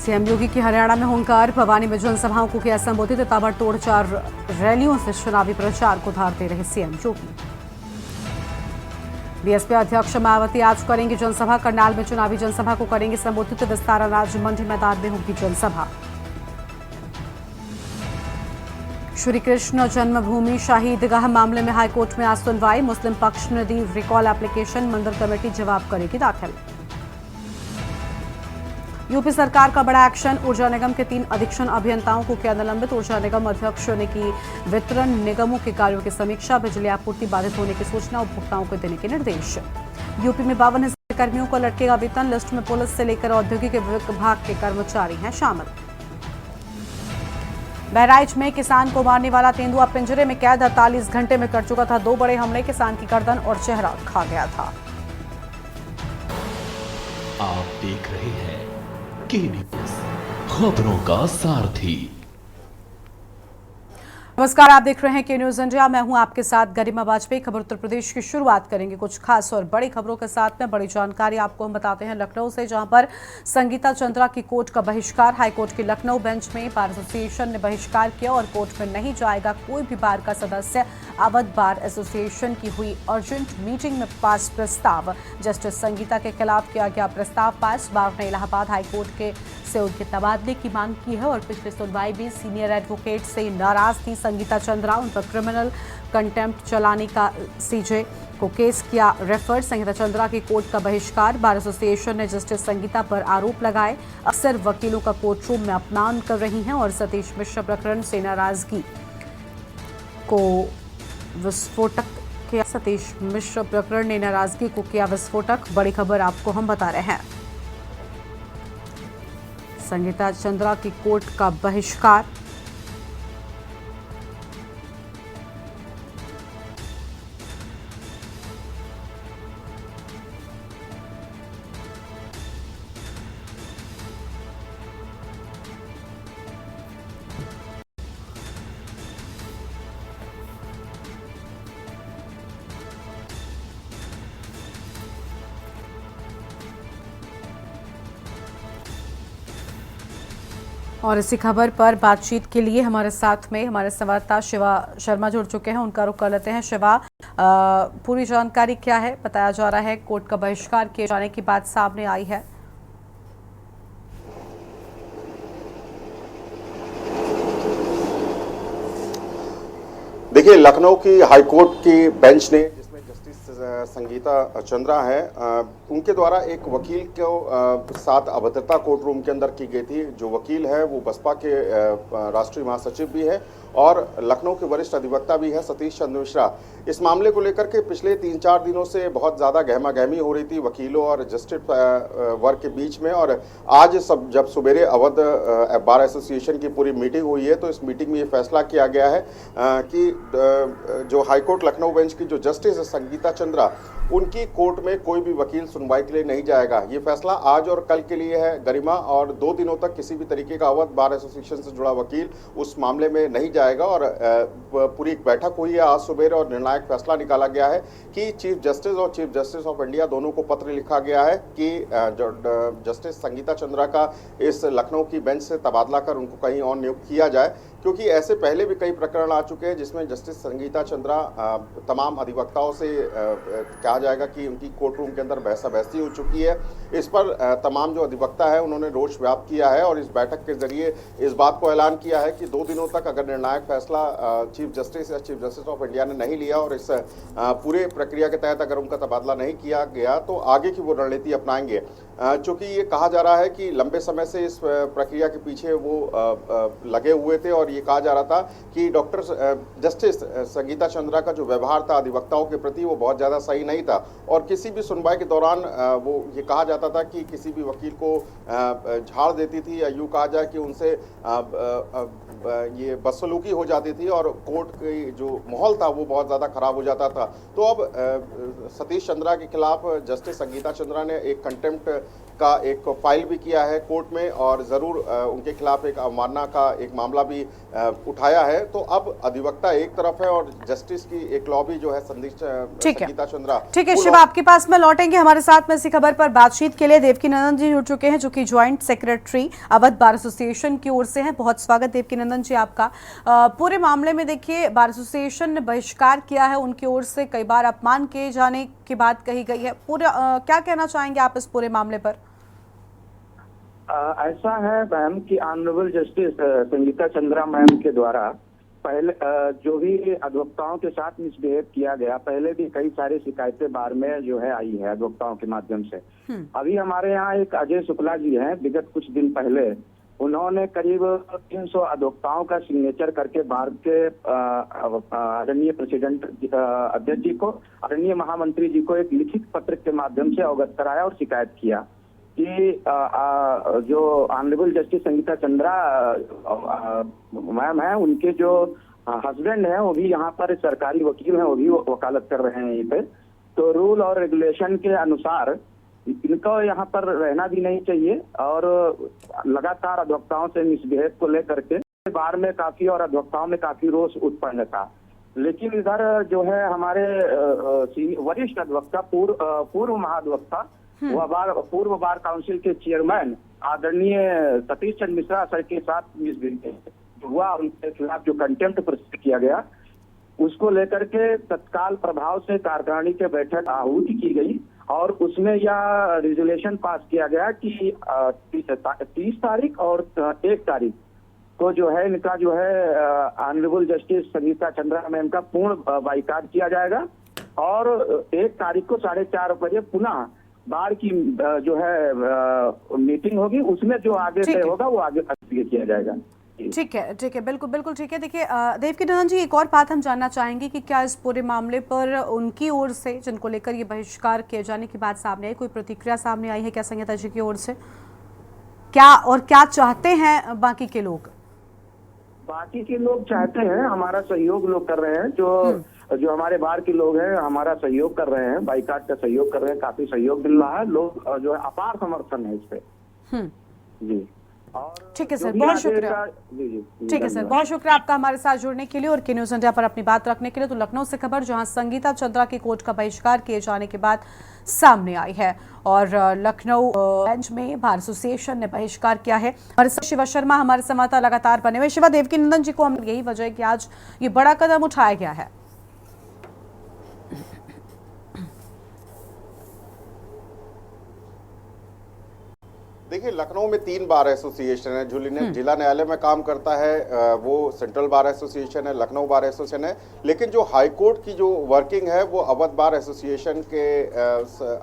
CM योगी की हरियाणा में हुंकार, भवानी में जनसभाओं को किया संबोधित। ताबड़तोड़ 4 रैलियों से चुनावी प्रचार को धार दे रहे सीएम योगी। बीएसपी अध्यक्ष मायावती आज करेंगे जनसभा। करनाल में चुनावी जनसभा को करेंगे संबोधित। विस्तारा राज मंडी मैदान में होगी जनसभा। श्री कृष्ण जन्मभूमि शाही ईदगाह मामले में हाईकोर्ट में आज सुनवाई। मुस्लिम पक्ष ने दी रिकॉल एप्लीकेशन, मंदिर कमेटी जवाब करेगी दाखिल। यूपी सरकार का बड़ा एक्शन, ऊर्जा निगम के 3 अधीक्षण अभियंताओं को किया निलंबित। ऊर्जा निगम अध्यक्ष ने की वितरण निगमों के कार्यों की समीक्षा। बिजली आपूर्ति बाधित होने की सूचना उपभोक्ताओं को देने के निर्देश। यूपी में 52,000 कर्मियों को लटकेगा वेतन। लिस्ट में पुलिस से लेकर औद्योगिक विभाग के कर्मचारी हैं शामिल। बहराइच में किसान को मारने वाला तेंदुआ पिंजरे में कैद, 48 घंटे में कर चुका था 2 बड़े हमले। किसान की गर्दन और चेहरा खा गया था। आप देख रहे हैं के न्यूज़, खबरों का सारथी। नमस्कार, आप देख रहे हैं के न्यूज़ इंडिया। मैं हूं आपके साथ गरिमा वाजपेयी। खबर उत्तर प्रदेश की शुरुआत करेंगे कुछ खास और बड़ी खबरों के साथ में। बड़ी जानकारी आपको हम बताते हैं लखनऊ से, जहां पर संगीता चंद्रा की कोर्ट का बहिष्कार। हाईकोर्ट की लखनऊ बेंच में बार एसोसिएशन ने बहिष्कार किया और कोर्ट में नहीं जाएगा कोई भी बार का सदस्य। अवध बार एसोसिएशन की हुई अर्जेंट मीटिंग में पास प्रस्ताव। जस्टिस संगीता के खिलाफ किया गया प्रस्ताव पास। बार ने इलाहाबाद हाईकोर्ट से उनके तबादले की मांग की है और पिछली सुनवाई में सीनियर एडवोकेट से नाराज थी संगीता चंद्रा। उन पर क्रिमिनल कंटेम्प्ट चलाने का सीजे को केस किया रेफर। संगीता चंद्रा की कोर्ट का बहिष्कार। बार एसोसिएशन ने जस्टिस संगीता पर आरोप लगाए अक्सर वकीलों का कोर्ट रूम में अपमान कर रही हैं और सतीश मिश्र प्रकरण से नाराजगी को विस्फोटक किया। सतीश मिश्र प्रकरण ने नाराजगी को किया विस्फोटक। बड़ी खबर आपको हम बता रहे हैं। संगीता चंद्रा की कोर्ट का बहिष्कार। और इसी खबर पर बातचीत के लिए हमारे साथ में हमारे संवाददाता शिवा शर्मा जुड़ चुके हैं। उनका रुख कर लेते हैं। शिवा, पूरी जानकारी क्या है? बताया जा रहा है कोर्ट का बहिष्कार किए जाने की बात सामने आई है। देखिए, लखनऊ की हाईकोर्ट की बेंच ने, जिसमें जस्टिस संगीता चंद्रा है, उनके द्वारा एक वकील को साथ अभद्रता कोर्ट रूम के अंदर की गई थी। जो वकील है वो बसपा के राष्ट्रीय महासचिव भी है और लखनऊ के वरिष्ठ अधिवक्ता भी है, सतीश चंद्र मिश्रा। इस मामले को लेकर के पिछले 3-4 दिनों से बहुत ज़्यादा गहमा गहमी हो रही थी वकीलों और जस्टिस वर्ग के बीच में। और आज जब सवेरे अवध बार एसोसिएशन की पूरी मीटिंग हुई है तो इस मीटिंग में ये फैसला किया गया है कि जो हाईकोर्ट लखनऊ बेंच की जो जस्टिस संगीता चंद्रा, उनकी कोर्ट में कोई भी वकील सुनवाई के लिए नहीं जाएगा। ये फैसला आज और कल के लिए है गरिमा, और 2 दिनों तक किसी भी तरीके का अवध बार एसोसिएशन से जुड़ा वकील उस मामले में नहीं जाएगा। और पूरी एक बैठक हुई है आज सुबह और निर्णायक फैसला निकाला गया है कि चीफ जस्टिस और चीफ जस्टिस ऑफ इंडिया दोनों को पत्र लिखा गया है कि जस्टिस संगीता चंद्रा का इस लखनऊ की बेंच से तबादला कर उनको कहीं और नियुक्त किया जाए, क्योंकि ऐसे पहले भी कई प्रकरण आ चुके हैं जिसमें जस्टिस संगीता चंद्रा तमाम अधिवक्ताओं से कहा जाएगा कि उनकी कोर्ट रूम के अंदर बहसा-बहसी हो चुकी है। इस पर तमाम जो अधिवक्ता है उन्होंने रोष व्यक्त किया है और इस बैठक के जरिए इस बात को ऐलान किया है कि 2 दिनों तक अगर निर्णायक फैसला चीफ जस्टिस या चीफ जस्टिस ऑफ इंडिया ने नहीं लिया और इस पूरे प्रक्रिया के तहत अगर उनका तबादला नहीं किया गया तो आगे की वो रणनीति अपनाएंगे। चूँकि ये कहा जा रहा है कि लंबे समय से इस प्रक्रिया के पीछे वो लगे हुए थे और ये कहा जा रहा था कि डॉक्टर जस्टिस संगीता चंद्रा का जो व्यवहार था अधिवक्ताओं के प्रति वो बहुत ज़्यादा सही नहीं था। और किसी भी सुनवाई के दौरान वो ये कहा जाता था कि किसी भी वकील को झाड़ देती थी या यूँ कहा जाए कि उनसे ये बदसलूकी हो जाती थी और कोर्ट की जो माहौल था वो बहुत ज़्यादा खराब हो जाता था। तो अब सतीश चंद्रा के खिलाफ जस्टिस संगीता चंद्रा ने एक कंटेम्प्ट का एक फाइल भी किया है कोर्ट में और ज़रूर उनके खिलाफ एक अवमानना का एक मामला भी उठाया है। तो अब अधिवक्ता एक तरफ है और जस्टिस की एक लॉबी जो है संगीता चंद्रा। ठीक है शिवा, आपके पास में लौटेंगे। हमारे साथ में इसी खबर पर बातचीत के लिए देवकीनंदन जी जुड़ चुके हैं, जो कि joint secretary Awadh bar association की ओर से हैं। बहुत स्वागत देवकीनंदन जी आपका। पूरे मामले में देखिए, बार एसोसिएशन ने बहिष्कार किया है, उनकी ओर से कई बार अपमान किए जाने की बात कही गई है। पूरा क्या कहना चाहेंगे आप इस पूरे मामले पर? ऐसा है मैम कि honourable justice Sangeeta Chandra ma'am के द्वारा पहले जो भी अधिवक्ताओं के साथ मिसबिहेव किया गया, पहले भी कई सारी शिकायतें बार में जो है आई है अधिवक्ताओं के माध्यम से। अभी हमारे यहाँ एक अजय शुक्ला जी हैं, विगत कुछ दिन पहले उन्होंने करीब 300 अधिवक्ताओं का सिग्नेचर करके बार के आदरणीय प्रेसिडेंट अध्यक्ष जी को, आदरणीय महामंत्री जी को एक लिखित पत्र के माध्यम से अवगत कराया और शिकायत किया कि जो honourable justice Sangeeta Chandra ma'am है, उनके जो हस्बैंड है वो भी यहाँ पर सरकारी वकील हैं, वो भी वकालत कर रहे हैं यहीं पे। तो रूल और रेगुलेशन के अनुसार इनको यहाँ पर रहना भी नहीं चाहिए और लगातार अधिवक्ताओं से मिसबिहेव को लेकर के बार में काफी और अधिवक्ताओं में काफी रोष उत्पन्न था। लेकिन इधर जो है हमारे वरिष्ठ अधिवक्ता पूर्व महाधिवक्ता पूर्व बार काउंसिल के चेयरमैन आदरणीय सतीश चंद्र मिश्रा सर के साथ मिसबिहेव हुआ, उनके खिलाफ जो कंटेम्प्ट प्रस्तुत किया गया उसको लेकर के तत्काल प्रभाव से कार्यकारिणी के बैठक आहूति की गई और उसमें यह रिजोल्यूशन पास किया गया कि 30 तारीख और 1 तारीख को जो है इनका जो है honourable justice Sangeeta Chandra ma'am का पूर्ण बाइकाट किया जाएगा और 1 तारीख को 4:30 बजे पुनः बार की जो है मीटिंग होगी, उसमें जो आगे तय होगा वो आगे किया जाएगा। ठीक है, बिल्कुल बिल्कुल ठीक है। देखिए देवकीनंदन जी, एक और बात हम जानना चाहेंगे कि क्या इस पूरे मामले पर उनकी ओर से, जिनको लेकर ये बहिष्कार किए जाने की बात सामने आई, कोई प्रतिक्रिया सामने आई है क्या संगीता जी की ओर से? क्या चाहते हैं बाकी के लोग? बाकी के लोग चाहते हैं, हमारा सहयोग लोग कर रहे हैं, जो हमारे बाहर के लोग हैं हमारा सहयोग कर रहे हैं, बाइकाट का सहयोग कर रहे हैं, काफी सहयोग मिल रहा है, लोग जो है अपार समर्थन है इस पे। जी ठीक है सर, बहुत शुक्रिया। ठीक है सर, बहुत शुक्रिया आपका हमारे साथ जुड़ने के लिए और के न्यूज़ इंडिया पर अपनी बात रखने के लिए। तो लखनऊ से खबर, जहां संगीता चंद्रा की कोर्ट का बहिष्कार किए जाने के बाद सामने आई है और लखनऊ बेंच में बार एसोसिएशन ने बहिष्कार किया है। और शिवा शर्मा हमारे संवाददाता लगातार बने हुए। शिवा, देवकीनंदन जी को हम यही वजह है कि आज ये बड़ा कदम उठाया गया है। देखिए, लखनऊ में 3 बार एसोसिएशन है। जो जिला न्यायालय में काम करता है वो सेंट्रल बार एसोसिएशन है, लखनऊ बार एसोसिएशन है, लेकिन जो हाई कोर्ट की जो वर्किंग है वो अवध बार एसोसिएशन के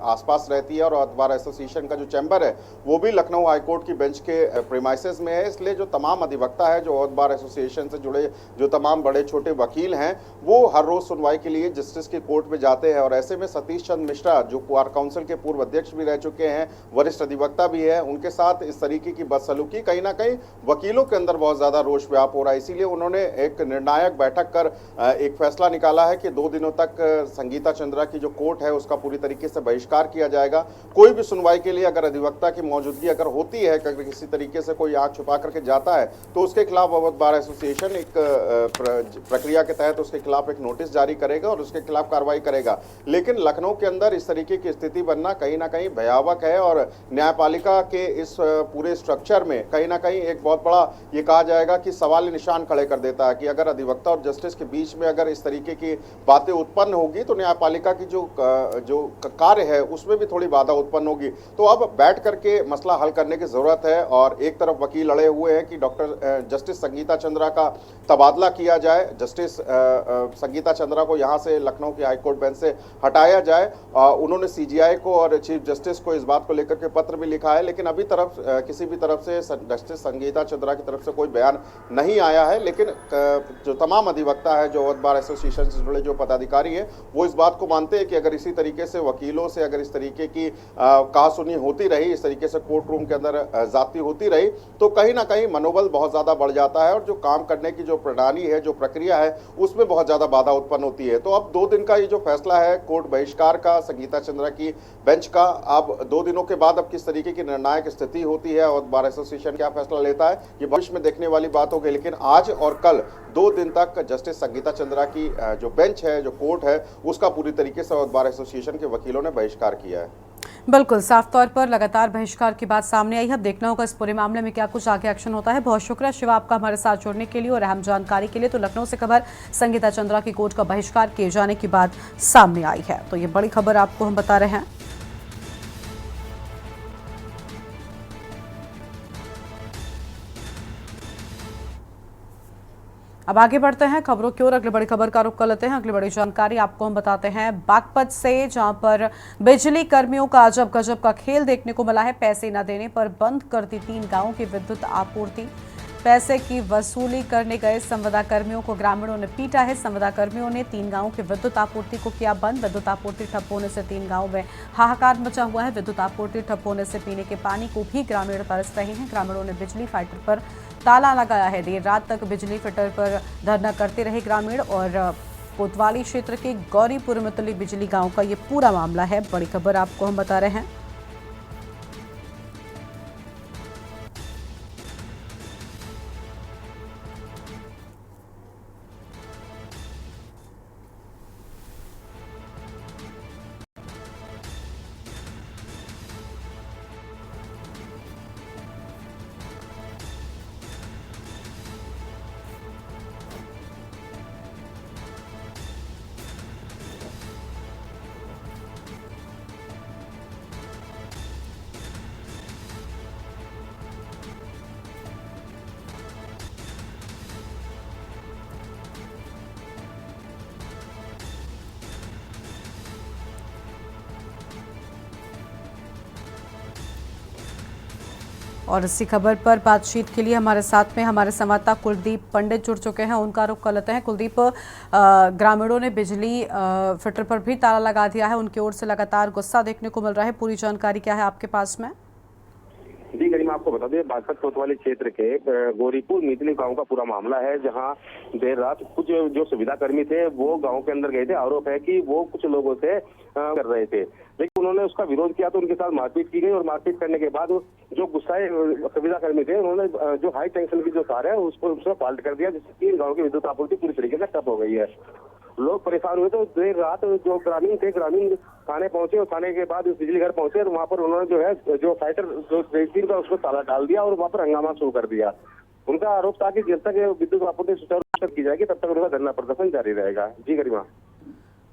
आसपास रहती है और अवध बार एसोसिएशन का जो चैम्बर है वो भी लखनऊ हाई कोर्ट की बेंच के प्रीमाइसेस में है। इसलिए जो तमाम अधिवक्ता है, जो अवध बार एसोसिएशन से जुड़े जो तमाम बड़े छोटे वकील हैं, वो हर रोज सुनवाई के लिए जस्टिस की कोर्ट में जाते हैं। और ऐसे में सतीश चंद्र मिश्रा, जो बार काउंसिल के पूर्व अध्यक्ष भी रह चुके हैं, वरिष्ठ अधिवक्ता भी है, उनके साथ इस तरीके की बदसलूकी कहीं ना कहीं वकीलों के अंदर बहुत ज्यादा रोष व्याप हो रहा है। इसीलिए उन्होंने एक निर्णायक बैठक कर एक फैसला निकाला है कि 2 दिनों तक संगीता चंद्रा की जो कोर्ट है उसका पूरी तरीके से बहिष्कार किया जाएगा। कोई भी सुनवाई के लिए अगर अधिवक्ता की मौजूदगी अगर होती है, अगर किसी तरीके से कोई आंख छुपा करके जाता है, तो उसके खिलाफ अवध बार एसोसिएशन एक प्रक्रिया के तहत उसके खिलाफ एक नोटिस जारी करेगा और उसके खिलाफ कार्रवाई करेगा। लेकिन लखनऊ के अंदर इस तरीके की स्थिति बनना कहीं ना कहीं भयावह है और न्यायपालिका के इस पूरे स्ट्रक्चर में कहीं ना कहीं एक बहुत बड़ा ये कहा जाएगा कि सवाल निशान खड़े कर देता है कि अगर अधिवक्ता और जस्टिस के बीच में अगर इस तरीके की बातें उत्पन्न होगी तो न्यायपालिका की जो कार्य है उसमें भी थोड़ी बाधा उत्पन्न होगी। तो अब बैठ करके मसला हल करने की जरूरत है और एक तरफ वकील अड़े हुए हैं कि जस्टिस संगीता चंद्रा का तबादला किया जाए, जस्टिस संगीता चंद्रा को यहाँ से लखनऊ की हाईकोर्ट बेंच से हटाया जाए। उन्होंने CJI को और चीफ जस्टिस को इस बात को लेकर के पत्र भी लिखा है, लेकिन अभी किसी भी तरफ से जस्टिस संगीता चंद्रा की तरफ से कोई बयान नहीं आया है। लेकिन जो तमाम अधिवक्ता है, जो अवध बार एसोसिएशन से जुड़े जो पदाधिकारी है, वो इस बात को मानते हैं कि अगर इसी तरीके से वकीलों से अगर इस तरीके की कहासुनी होती रही, इस तरीके से कोर्ट रूम के अंदर जाती होती रही, तो कहीं ना कहीं मनोबल बहुत ज़्यादा बढ़ जाता है और जो काम करने की जो प्रणाली है, जो प्रक्रिया है, उसमें बहुत ज़्यादा बाधा उत्पन्न होती है। तो अब 2 दिन का ये जो फैसला है कोर्ट बहिष्कार का संगीता चंद्रा की बेंच का, अब 2 दिनों के बाद अब किस तरीके की निर्णायक स्थिति होती है और बार एसोसिएशन क्या फैसला लेता है, ये भविष्य में देखने वाली बात होगी। लेकिन आज और कल 2 दिन तक जस्टिस संगीता चंद्रा की जो बेंच है, जो कोर्ट है, उसका पूरी तरीके से बार एसोसिएशन के वकीलों ने बहिष्कार किया है। बिल्कुल, साफ तौर पर लगातार बहिष्कार की बात सामने आई है। अब देखना होगा इस पूरे मामले में क्या कुछ आगे एक्शन होता है। बहुत शुक्रिया शिवा आपका हमारे साथ जुड़ने के लिए और अहम जानकारी के लिए। तो लखनऊ से खबर संगीता चंद्रा की कोर्ट का बहिष्कार किए जाने की बात सामने आई है, तो ये बड़ी खबर आपको हम बता रहे हैं। अब आगे बढ़ते हैं खबरों की ओर। अगली बड़ी खबर का रुख कर लेते हैं। अगली बड़ी जानकारी आपको हम बताते हैं बागपत से, जहां पर बिजली कर्मियों का अजब गजब का खेल देखने को मिला है। पैसे न देने पर बंद कर दी 3 गांवों की विद्युत आपूर्ति। पैसे की वसूली करने गए संविदा कर्मियों को ग्रामीणों ने पीटा है। संविदा कर्मियों ने 3 गांवों की विद्युत आपूर्ति को किया बंद। विद्युत आपूर्ति ठप होने से 3 गांवों में हाहाकार मचा हुआ है। विद्युत आपूर्ति ठप होने से पीने के पानी को भी ग्रामीण तरस रहे हैं। ग्रामीणों ने बिजली फाइटर पर ताला लगाया है। देर रात तक बिजली फिटर पर धरना करते रहे ग्रामीण। और कोतवाली क्षेत्र के गौरीपुर मतली बिजली गांव का ये पूरा मामला है। बड़ी खबर आपको हम बता रहे हैं। और इसी खबर पर बातचीत के लिए हमारे साथ में हमारे संवाददाता कुलदीप पंडित जुड़ चुके हैं। उनका रुख कर लेते हैं। कुलदीप, ग्रामीणों ने बिजली फिटर पर भी ताला लगा दिया है। उनकी ओर से लगातार गुस्सा देखने को मिल रहा है। पूरी जानकारी क्या है आपके पास में? जी गरिमा, आपको बता दें बागपत कोतवाली क्षेत्र के गौरीपुर मितली गांव का पूरा मामला है, जहां देर रात कुछ जो सुविधा कर्मी थे वो गांव के अंदर गए थे। आरोप है कि वो कुछ लोगों से कर रहे थे, लेकिन उन्होंने उसका विरोध किया तो उनके साथ मारपीट की गई। और मारपीट करने के बाद जो गुस्साए सुविधा कर्मी थे उन्होंने जो हाई टेंशन की जो तार है उसको फाल्ट कर दिया, जिससे 3 गाँव की विद्युत आपूर्ति पूरी तरीके से ठप हो गई है। लोग परेशान हुए तो देर रात जो ग्रामीण थे, ग्रामीण थाने पहुंचे और थाने के बाद बिजली घर पहुंचे और वहां पर उन्होंने जो है जो फाइटर जो रेजिन का उसको ताला डाल दिया और वहां पर हंगामा शुरू कर दिया। उनका आरोप था कि जब तक विद्युत आपूर्ति सुचारू रूप से की जाएगी तब तक उनका धरना प्रदर्शन जारी रहेगा। जी गरिमा।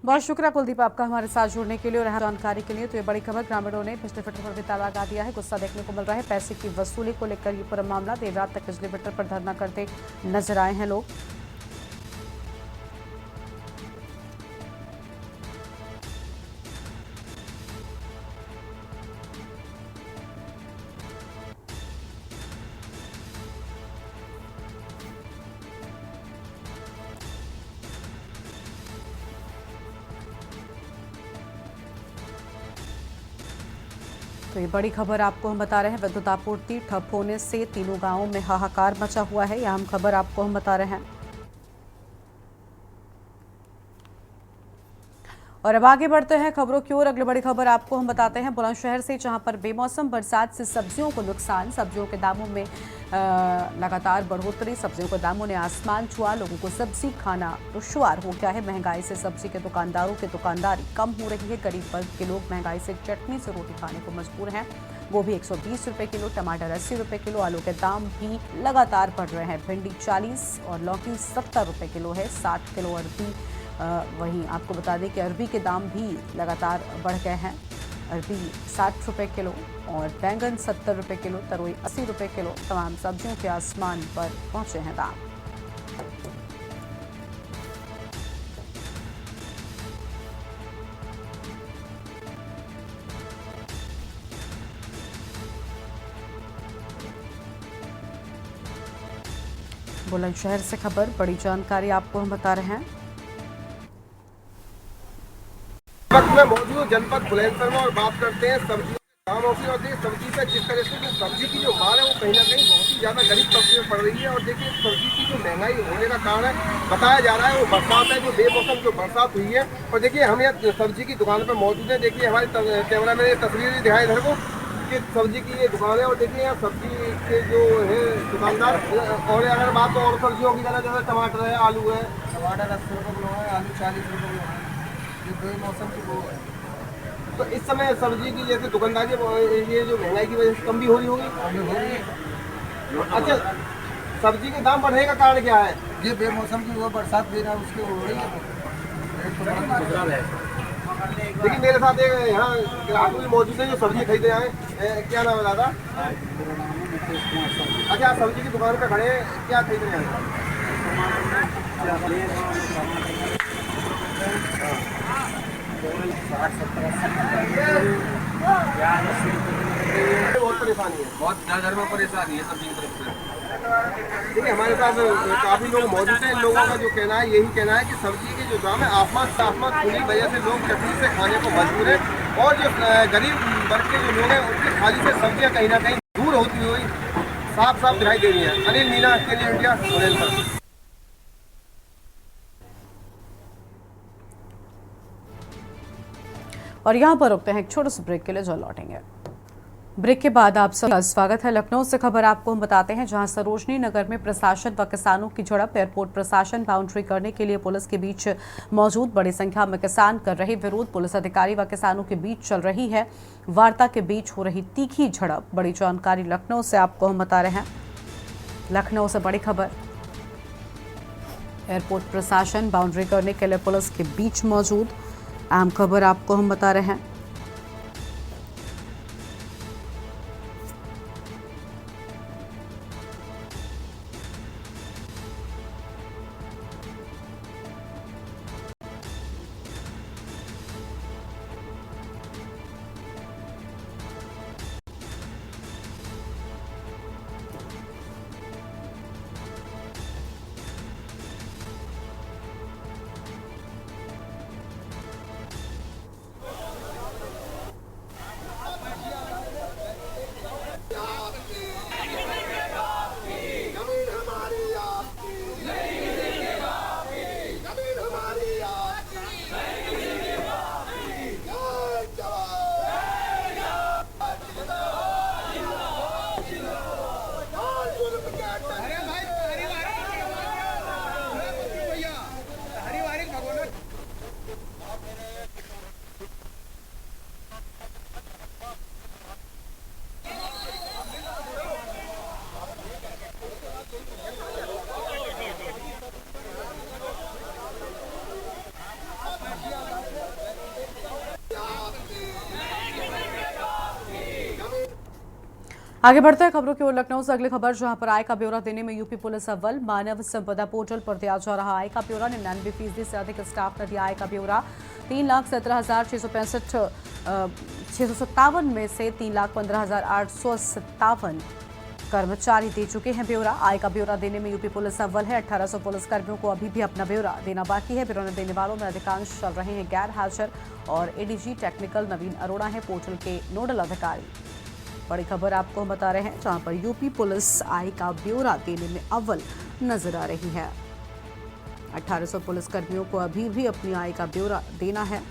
बहुत शुक्रिया कुलदीप आपका हमारे साथ जुड़ने के लिए और जानकारी के लिए। तो ये बड़ी खबर, ग्रामीणों ने बिजली फिटर पर भी ताला लगा दिया है। गुस्सा देखने को मिल रहा है। पैसे की वसूली को लेकर ये पूरा मामला। देर रात तक बिजली फिटर पर धरना करते नजर आए हैं लोग। तो ये बड़ी खबर आपको हम बता रहे हैं। विद्युत आपूर्ति ठप होने से 3 गांवों में हाहाकार मचा हुआ है। यह हम खबर आपको हम बता रहे हैं। और अब आगे बढ़ते हैं खबरों की ओर। अगली बड़ी खबर आपको हम बताते हैं बुलंदशहर से, जहां पर बेमौसम बरसात से सब्जियों को नुकसान। सब्जियों के दामों में लगातार बढ़ोतरी। सब्जियों के दामों ने आसमान छुआ। लोगों को सब्जी खाना दुश्वार हो गया है। महंगाई से सब्जी के दुकानदारों की दुकानदारी कम हो रही है। गरीब वर्ग के लोग महंगाई से चटनी से रोटी खाने को मजबूर हैं। गोभी 120 रुपए किलो, टमाटर 80 रुपए किलो। आलू के दाम भी लगातार बढ़ रहे हैं। भिंडी 40 और लौकी 70 रुपए किलो है। 60 किलो अरबी। वहीं आपको बता दें कि अरबी के दाम भी लगातार बढ़ गए हैं। अरबी 60 रुपए किलो और बैंगन 70 रुपए किलो, तरोई 80 रुपए किलो। तमाम सब्जियों के आसमान पर पहुंचे हैं दाम। बुलंदशहर से खबर, बड़ी जानकारी आपको हम बता रहे हैं। वक्त में मौजूद जनपद बुलंदशहर में और बात करते हैं सब्जियों के दामों की। और देखिए सब्जी पे जिस तरह से जो सब्जी की जो मांग है वो कहीं ना कहीं बहुत ही ज्यादा गरीब तबके में पड़ रही है। और देखिए सब्जी की जो महंगाई होने का कारण है बताया जा रहा है वो बरसात है, जो बेमौसम जो बरसात हुई है। और देखिए हम यहाँ सब्जी की दुकान पर मौजूद है। देखिए हमारे कैमरा में तस्वीर भी दिखाई इधर को कि सब्जी की ये दुकान है। और देखिए यहाँ सब्जी के जो है दुकानदार, और अगर बात तो और सब्जियों की तरह जैसे टमाटर है, आलू है, टमाटर 80 रुपये किलो है, आलू 40 रुपये किलो है, ये बेमौसम की वो है। तो इस समय सब्जी की जैसे दुकानदारी ये जो महंगाई की वजह से कम भी हो रही होगी, कम हो रही है। अच्छा, सब्जी के दाम बढ़ने का कारण क्या है? ये बेमौसम की वो बरसात भी ना उसके हो रही है। देखिए मेरे साथ एक यहाँ ग्राहक भी मौजूद है जो सब्जी खरीदे आए। क्या नाम है दादा? अच्छा, सब्जी की दुकान पे खड़े हैं, क्या खरीद रहे हैं? बहुत परेशानी है, बहुत घर में परेशानी है सब्जी की तरफ से। देखिए हमारे पास काफी लोग मौजूद हैं। इन लोगों का जो कहना है, यही कहना है कि सब्जी के जो दाम है आसमान से आसमान छूने की वजह से लोग तकलीफ से खाने को मजबूर है। और जो गरीब वर्ग के जो लोग हैं उनकी थाली से सब्जियां कहीं ना कहीं दूर होती हुई साफ साफ दिखाई दे रही है। अनिल मीना के लिए इंडिया बुलंदशहर। और यहाँ पर रुकते हैं एक छोटे से ब्रेक के लिए, जो लौटेंगे। ब्रेक के बाद आप सबका स्वागत है। लखनऊ से खबर आपको हम बताते हैं, जहां सरोजनी नगर में प्रशासन व किसानों की झड़प। एयरपोर्ट प्रशासन बाउंड्री करने के लिए पुलिस के बीच मौजूद बड़ी संख्या में किसान कर रहे विरोध। पुलिस अधिकारी व किसानों के बीच चल रही है वार्ता के बीच हो रही तीखी झड़प। बड़ी जानकारी लखनऊ से आपको हम बता रहे हैं। लखनऊ से बड़ी खबर, एयरपोर्ट प्रशासन बाउंड्री करने के लिए पुलिस के बीच मौजूद। अहम खबर आपको हम बता रहे हैं। आगे बढ़ते हैं खबरों की ओर। लखनऊ से अगली खबर, जहां पर आय का ब्यौरा देने में यूपी पुलिस अव्वल। मानव संपदा पोर्टल पर दिया जा रहा आय का ब्यौरा। 99% से अधिक स्टाफ ने दिया आय का ब्यौरा। 3,17,657 में से 3,15,857 कर्मचारी दे चुके हैं ब्यौरा। आय का ब्यौरा देने में यूपी पुलिस अव्वल है। 1800 पुलिसकर्मियों को अभी भी अपना ब्यौरा देना बाकी है। ब्यौरा देने वालों में अधिकांश चल रहे हैं गैर हाजिर। और एडीजी टेक्निकल नवीन अरोड़ा हैं पोर्टल के नोडल अधिकारी। बड़ी खबर आपको हम बता रहे हैं, जहां पर यूपी पुलिस आय का ब्यौरा देने में अव्वल नजर आ रही है। 1800 पुलिसकर्मियों को अभी भी अपनी आय का ब्यौरा देना है।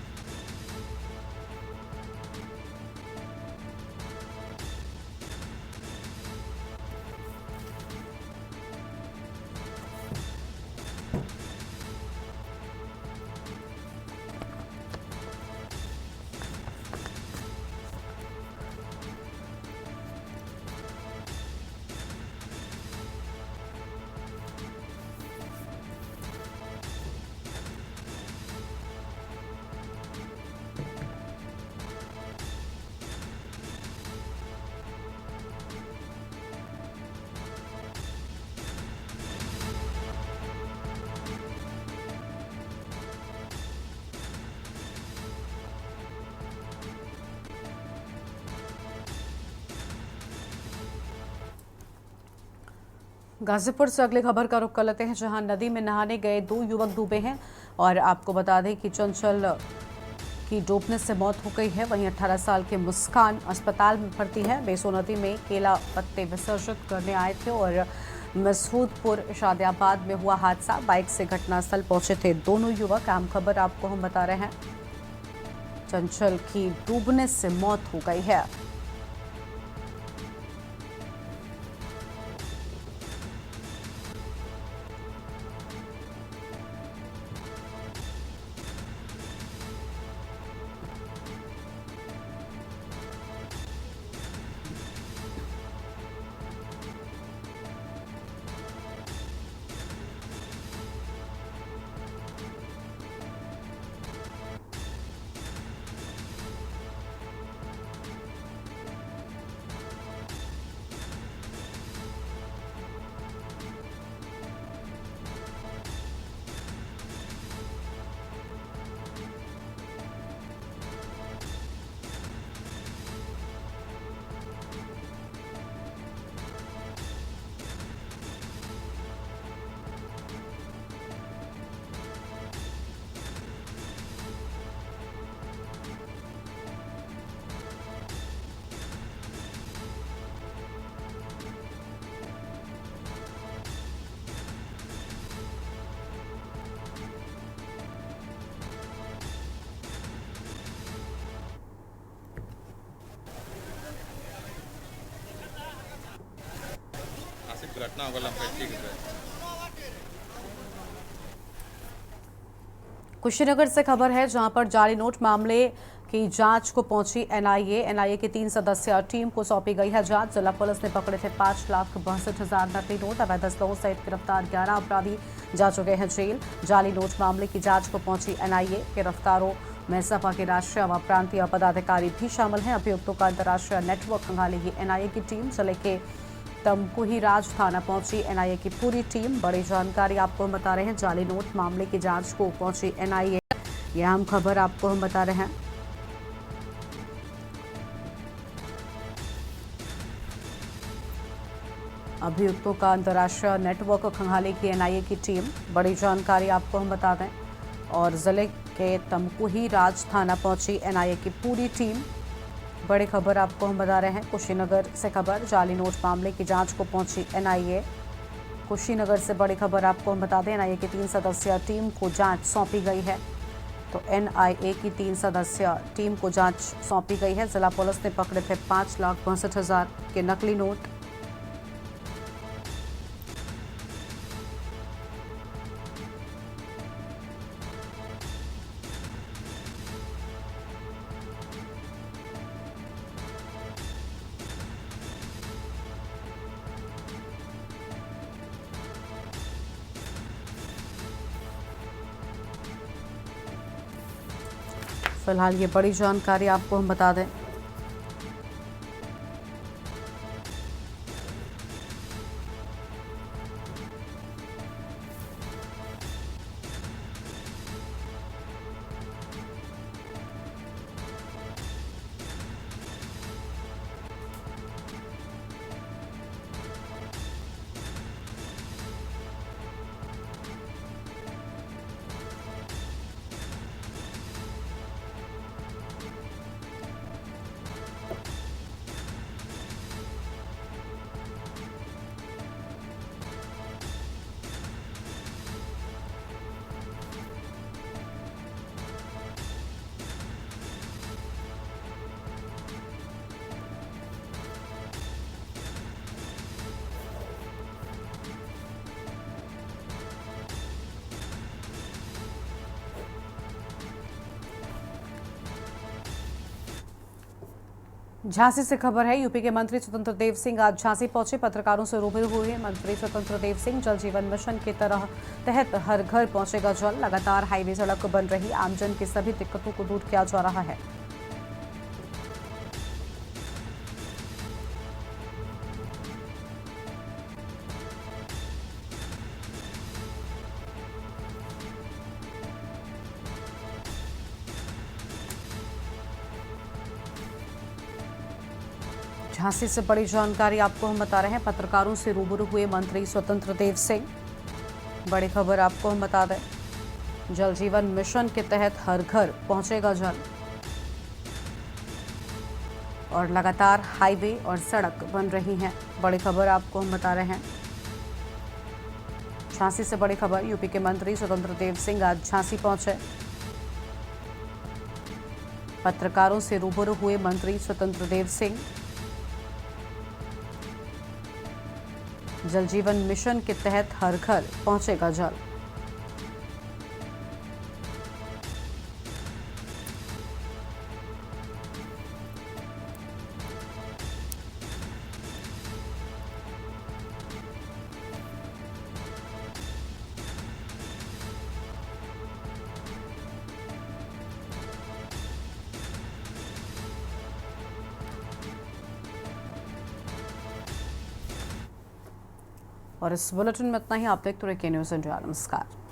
गाजीपुर से अगली खबर का रुख कर लेते हैं, जहां नदी में नहाने गए 2 युवक डूबे हैं। और आपको बता दें कि चंचल की डूबने से मौत हो गई है। वहीं 18 साल के मुस्कान अस्पताल में भर्ती है। बेसो नदी में केला पत्ते विसर्जित करने आए थे और मसूदपुर शादियाबाद में हुआ हादसा। बाइक से घटनास्थल पहुंचे थे दोनों युवक। अहम खबर आपको हम बता रहे हैं, चंचल की डूबने से मौत हो गई है। घटना होगा कुशीनगर से खबर है, जहां पर जाली नोट मामले की जांच को पहुंची एनआईए की 3 सदस्यीय टीम को सौंपी गई है जांच। जिला पुलिस ने पकड़े थे 5,62,000 नकली नोट। अवैध असलों सहित गिरफ्तार 11 अपराधी जा चुके हैं जेल। जाली नोट मामले की जांच को पहुंची एनआईए। गिरफ्तारों में सपा के राष्ट्रीय व प्रांतीय पदाधिकारी भी शामिल हैं। अभियुक्तों का अंतर्राष्ट्रीय नेटवर्क खंगालेगी एनआईए की टीम। जिले के तमकुही राज थाना पहुंची एनआईए की पूरी टीम। बड़ी जानकारी आपको हम बता रहे हैं, जाली नोट मामले की जांच को पहुंची एनआईए। यह अहम खबर आपको हम बता रहे हैं। अभियुक्तों का अंतर्राष्ट्रीय नेटवर्क खंगालेगी एनआईए की टीम। बड़ी जानकारी आपको हम बता दें, और जिले के तमकुही राज थाना पहुंची एनआईए की पूरी टीम। बड़ी खबर आपको हम बता रहे हैं, कुशीनगर से खबर, जाली नोट मामले की जांच को पहुंची एनआईए। कुशीनगर से बड़ी खबर आपको हम बता दें, एनआईए की 3 सदस्यीय टीम को जांच सौंपी गई है। तो एनआईए की 3 सदस्यीय टीम को जांच सौंपी गई है। जिला पुलिस ने पकड़े थे 5,62,000 के नकली नोट। फिलहाल ये बड़ी जानकारी आपको हम बता दें। झांसी से खबर है, यूपी के मंत्री स्वतंत्र देव सिंह आज झांसी पहुंचे। पत्रकारों से रूबरू हुए मंत्री स्वतंत्र देव सिंह। जल जीवन मिशन के तहत हर घर पहुंचेगा जल। लगातार हाईवे सड़क बन रही, आमजन की सभी दिक्कतों को दूर किया जा रहा है। झांसी से बड़ी जानकारी आपको हम बता रहे हैं। पत्रकारों से रूबरू हुए मंत्री स्वतंत्र देव सिंह। बड़ी खबर आपको हम बता दें, जल जीवन मिशन के तहत हर घर पहुंचेगा जल और लगातार हाईवे और सड़क बन रही हैं। बड़ी खबर आपको हम बता रहे हैं। झांसी से बड़ी खबर, यूपी के मंत्री स्वतंत्र देव सिंह आज झांसी पहुंचे। पत्रकारों से रूबरू हुए मंत्री स्वतंत्र देव सिंह। जल जीवन मिशन के तहत हर घर पहुंचेगा जल। और इस बुलेटिन में इतना ही। आप देखते रहिए के न्यूज़ इंडिया। नमस्कार।